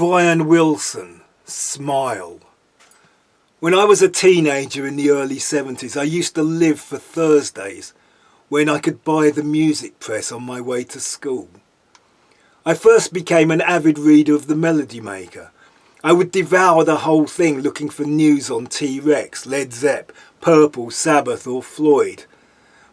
Brian Wilson, Smile. When I was a teenager in the early 70s, I used to live for Thursdays when I could buy the music press on my way to school. I first became an avid reader of the Melody Maker. I would devour the whole thing looking for news on T-Rex, Led Zepp, Purple, Sabbath or Floyd,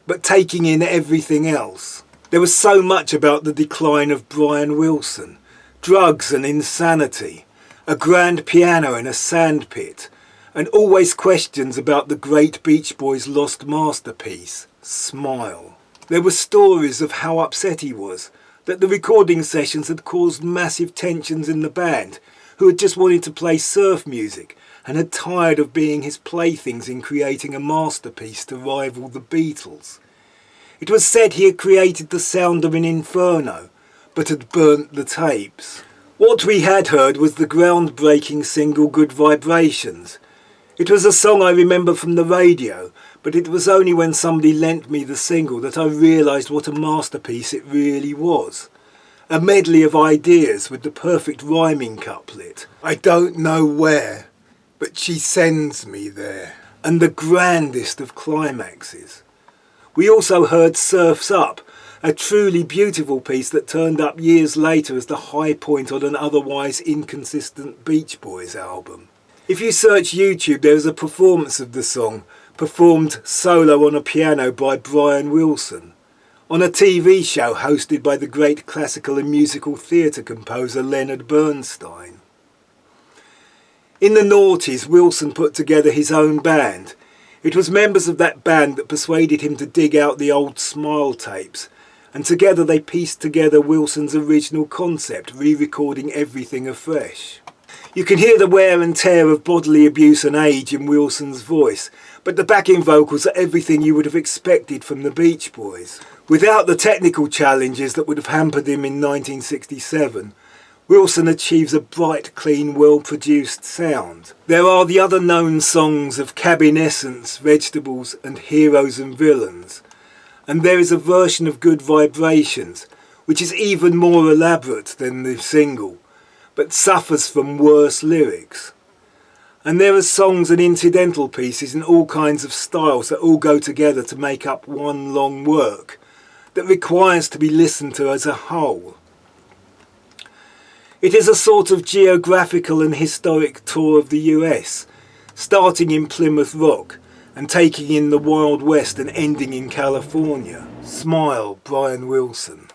but taking in everything else. There was so much about the decline of Brian Wilson, drugs and insanity, a grand piano in a sandpit, and always questions about the great Beach Boys' lost masterpiece, Smile. There were stories of how upset he was, that the recording sessions had caused massive tensions in the band, who had just wanted to play surf music and had tired of being his playthings in creating a masterpiece to rival the Beatles. It was said he had created the sound of an inferno, but had burnt the tapes. What we had heard was the groundbreaking single Good Vibrations. It was a song I remember from the radio, but it was only when somebody lent me the single that I realised what a masterpiece it really was. A medley of ideas with the perfect rhyming couplet. I don't know where, but she sends me there. And the grandest of climaxes. We also heard Surf's Up, a truly beautiful piece that turned up years later as the high point on an otherwise inconsistent Beach Boys album. If you search YouTube, there is a performance of the song, performed solo on a piano by Brian Wilson, on a TV show hosted by the great classical and musical theatre composer Leonard Bernstein. In the noughties, Wilson put together his own band. It was members of that band that persuaded him to dig out the old Smile tapes, and together they pieced together Wilson's original concept, re-recording everything afresh. You can hear the wear and tear of bodily abuse and age in Wilson's voice, but the backing vocals are everything you would have expected from the Beach Boys. Without the technical challenges that would have hampered him in 1967, Wilson achieves a bright, clean, well-produced sound. There are the other known songs of Cabin Essence, Vegetables and Heroes and Villains, and there is a version of Good Vibrations, which is even more elaborate than the single, but suffers from worse lyrics. And there are songs and incidental pieces in all kinds of styles that all go together to make up one long work that requires to be listened to as a whole. It is a sort of geographical and historic tour of the US, starting in Plymouth Rock and taking in the Wild West and ending in California. Smile, Brian Wilson.